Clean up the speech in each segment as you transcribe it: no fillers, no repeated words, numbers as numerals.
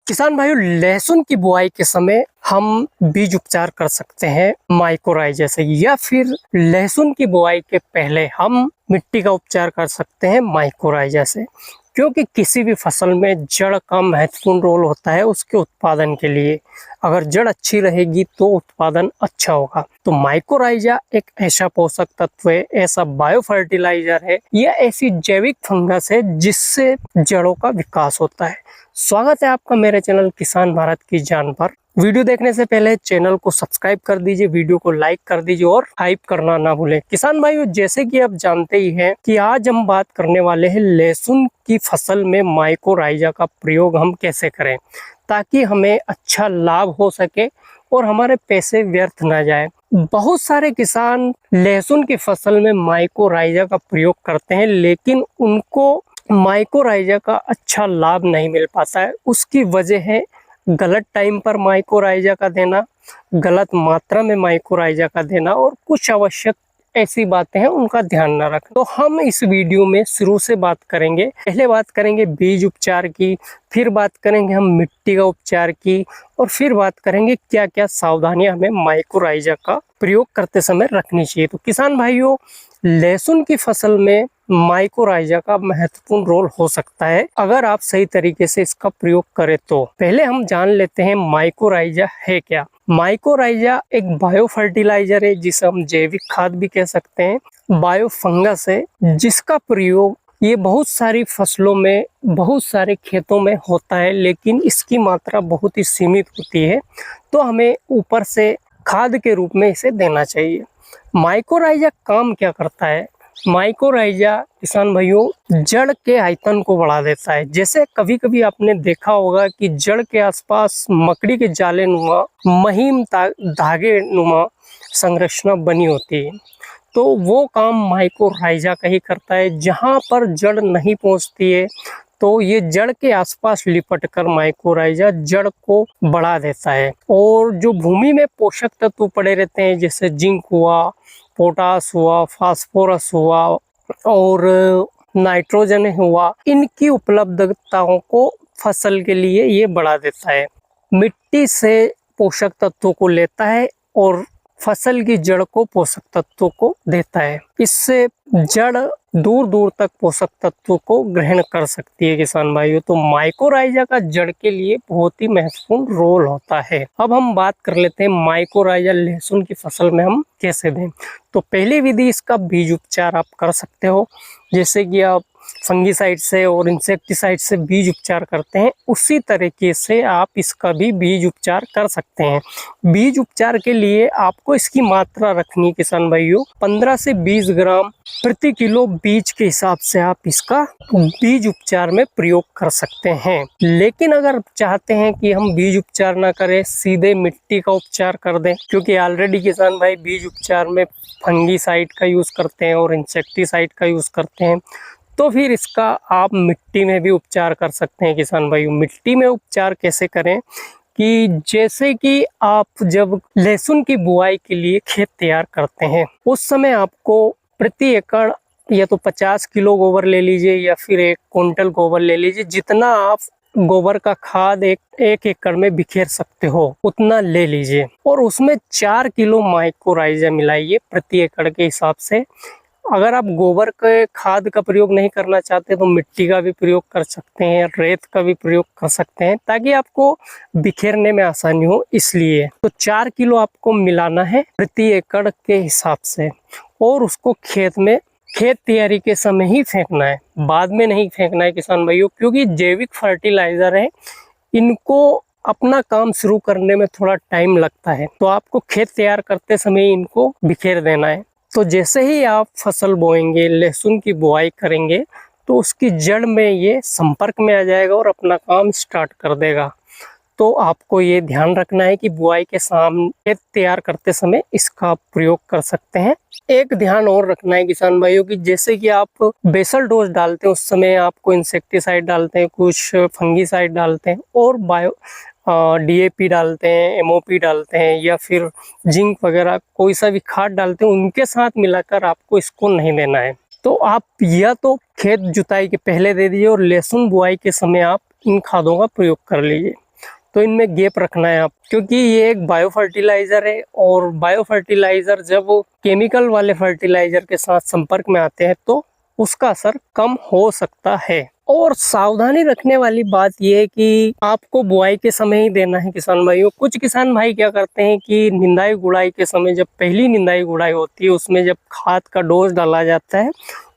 किसान भाइयों, लहसुन की बुआई के समय हम बीज उपचार कर सकते हैं माइकोराइजा से, या फिर लहसुन की बुआई के पहले हम मिट्टी का उपचार कर सकते हैं माइकोराइजा से। क्योंकि किसी भी फसल में जड़ का महत्वपूर्ण रोल होता है उसके उत्पादन के लिए। अगर जड़ अच्छी रहेगी तो उत्पादन अच्छा होगा। तो माइकोराइजा एक ऐसा पोषक तत्व है, ऐसा बायो फर्टिलाइजर है, या ऐसी जैविक फंगस है जिससे जड़ों का विकास होता है। स्वागत है आपका मेरे चैनल किसान भारत की जान पर। वीडियो देखने से पहले चैनल को सब्सक्राइब कर दीजिए, वीडियो को लाइक कर दीजिए और हाइप करना ना भूलें। किसान भाइयों, जैसे कि आप जानते ही हैं कि आज हम बात करने वाले हैं लहसुन की फसल में माइकोराइजा का प्रयोग हम कैसे करें ताकि हमें अच्छा लाभ हो सके और हमारे पैसे व्यर्थ ना जाए। बहुत सारे किसान लहसुन की फसल में माइकोराइजा का प्रयोग करते हैं, लेकिन उनको माइकोराइजा का अच्छा लाभ नहीं मिल पाता है। उसकी वजह है गलत टाइम पर माइकोराइजा का देना, गलत मात्रा में माइकोराइजा का देना, और कुछ आवश्यक ऐसी बातें हैं उनका ध्यान न रखना। तो हम इस वीडियो में शुरू से बात करेंगे। पहले बात करेंगे बीज उपचार की, फिर बात करेंगे हम मिट्टी का उपचार की, और फिर बात करेंगे क्या क्या सावधानियां हमें माइकोराइजा का प्रयोग करते समय रखनी चाहिए। तो किसान भाइयों, लहसुन की फसल में माइकोराइजा का महत्वपूर्ण रोल हो सकता है अगर आप सही तरीके से इसका प्रयोग करें तो। पहले हम जान लेते हैं माइकोराइजा है क्या। माइकोराइजा एक बायो फर्टिलाइजर है जिसे हम जैविक खाद भी कह सकते हैं। बायो फंगस है जिसका प्रयोग ये बहुत सारी फसलों में, बहुत सारे खेतों में होता है, लेकिन इसकी मात्रा बहुत ही सीमित होती है, तो हमें ऊपर से खाद के रूप में इसे देना चाहिए। माइकोराइजा काम क्या करता है? माइकोराइजा किसान भाइयों जड़ के आयतन को बढ़ा देता है। जैसे कभी कभी आपने देखा होगा कि जड़ के आसपास मकड़ी के जाले नुमा महीन धागे नुमा संरचना बनी होती है, तो वो काम माइकोराइजा का ही करता है। जहाँ पर जड़ नहीं पहुँचती है तो ये जड़ के आसपास लिपट कर माइकोराइजा जड़ को बढ़ा देता है। और जो भूमि में पोषक तत्व पड़े रहते हैं जैसे जिंक हुआ, पोटास हुआ, फास्फोरस हुआ और नाइट्रोजन हुआ, इनकी उपलब्धताओं को फसल के लिए ये बढ़ा देता है। मिट्टी से पोषक तत्वों को लेता है और फसल की जड़ को पोषक तत्वों को देता है। इससे जड़ दूर दूर तक पोषक तत्वों को ग्रहण कर सकती है किसान भाइयों। तो माइकोराइजा का जड़ के लिए बहुत ही महत्वपूर्ण रोल होता है। अब हम बात कर लेते हैं माइकोराइजा लहसुन की फसल में हम कैसे दें। तो पहली विधि इसका बीज उपचार आप कर सकते हो। जैसे कि आप फंगीसाइड से और इंसेक्टिसाइड से बीज उपचार करते हैं, उसी तरीके से आप इसका भी बीज उपचार कर सकते हैं। बीज उपचार के लिए आपको इसकी मात्रा रखनी है किसान भाइयों, 15 से 20 ग्राम प्रति किलो बीज के हिसाब से आप इसका बीज उपचार में प्रयोग कर सकते हैं। लेकिन अगर चाहते हैं कि हम बीज उपचार ना करें, सीधे मिट्टी का उपचार कर दें, क्योंकि ऑलरेडी किसान भाई बीज उपचार में फंगीसाइड का यूज करते हैं और इंसेक्टिसाइड का यूज करते हैं, तो फिर इसका आप मिट्टी में भी उपचार कर सकते हैं किसान भाइयों। मिट्टी में उपचार कैसे करें कि जैसे कि आप जब लहसुन की बुआई के लिए खेत तैयार करते हैं, उस समय आपको प्रति एकड़ या तो 50 किलो गोबर ले लीजिए या फिर 1 क्विंटल गोबर ले लीजिए। जितना आप गोबर का खाद एक एकड़ में बिखेर सकते हो उतना ले लीजिए, और उसमें 4 किलो माइकोराइजा मिलाइए प्रति एकड़ के हिसाब से। अगर आप गोबर के खाद का प्रयोग नहीं करना चाहते तो मिट्टी का भी प्रयोग कर सकते हैं, रेत का भी प्रयोग कर सकते हैं, ताकि आपको बिखेरने में आसानी हो। इसलिए तो 4 किलो आपको मिलाना है प्रति एकड़ के हिसाब से, और उसको खेत तैयारी के समय ही फेंकना है, बाद में नहीं फेंकना है किसान भाइयों। क्योंकि जैविक फर्टिलाइजर है, इनको अपना काम शुरू करने में थोड़ा टाइम लगता है, तो आपको खेत तैयार करते समय इनको बिखेर देना है। तो जैसे ही आप फसल बोएंगे, लहसुन की बुआई करेंगे, तो उसकी जड़ में ये संपर्क में आ जाएगा और अपना काम स्टार्ट कर देगा। तो आपको ये ध्यान रखना है कि बुआई के सामने खेत तैयार करते समय इसका प्रयोग कर सकते हैं। एक ध्यान और रखना है किसान भाइयों की जैसे कि आप बेसल डोज डालते हैं उस समय आपको इंसेक्टिसाइड डालते हैं, कुछ फंगीसाइड डालते हैं, और DAP डालते हैं, MOP डालते हैं, या फिर जिंक वगैरह कोई सा भी खाद डालते हैं, उनके साथ मिलाकर आपको इसको नहीं देना है। तो आप या तो खेत जुताई के पहले दे दीजिए और लहसुन बुआई के समय आप इन खादों का प्रयोग कर लीजिए। तो इनमें गैप रखना है आप, क्योंकि ये एक बायो फर्टिलाइजर है और बायो फर्टिलाइजर जब केमिकल वाले फर्टिलाइजर के साथ संपर्क में आते हैं तो उसका असर कम हो सकता है। और सावधानी रखने वाली बात यह है कि आपको बुआई के समय ही देना है किसान भाइयों। कुछ किसान भाई क्या करते हैं कि निंदाई गुड़ाई के समय, जब पहली निंदाई गुड़ाई होती है उसमें जब खाद का डोज डाला जाता है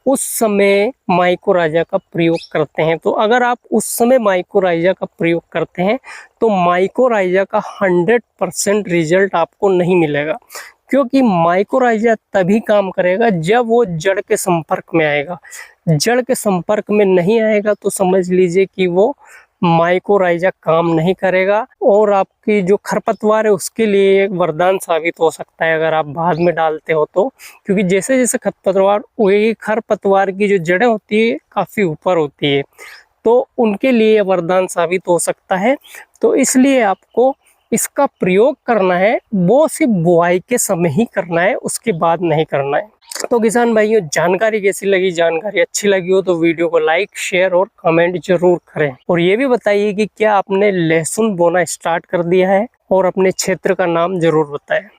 उस समय माइकोराइजा का प्रयोग करते हैं। तो अगर आप उस समय माइकोराइजा का प्रयोग करते हैं तो माइकोराइजा का 100% रिजल्ट आपको नहीं मिलेगा, क्योंकि माइकोराइजा तभी काम करेगा जब वो जड़ के संपर्क में आएगा। जड़ के संपर्क में नहीं आएगा तो समझ लीजिए कि वो माइकोराइजा काम नहीं करेगा और आपकी जो खरपतवार है उसके लिए एक वरदान साबित हो सकता है अगर आप बाद में डालते हो तो, क्योंकि जैसे जैसे खरपतवार की जो जड़ें होती है काफ़ी ऊपर होती है, तो उनके लिए वरदान साबित हो सकता है। तो इसलिए आपको इसका प्रयोग करना है वो सिर्फ बुआई के समय ही करना है, उसके बाद नहीं करना है। तो किसान भाइयों, जानकारी कैसी लगी? जानकारी अच्छी लगी हो तो वीडियो को लाइक, शेयर और कमेंट जरूर करें। और ये भी बताइए कि क्या आपने लहसुन बोना स्टार्ट कर दिया है, और अपने क्षेत्र का नाम जरूर बताएं।